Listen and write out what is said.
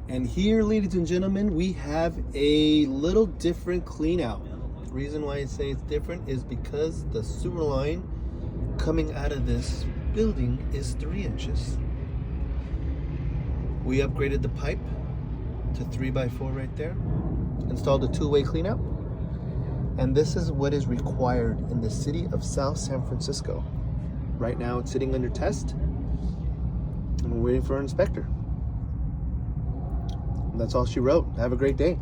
And here, ladies and gentlemen, we have a little different clean out. The reason why I say it's different is because the sewer line coming out of this building is 3 inches. We upgraded the pipe to 3x4 right there, installed a 2-way clean out, and this is what is required in the city of South San Francisco. Right now it's sitting under test, and we're waiting for an inspector. And that's all she wrote. Have a great day.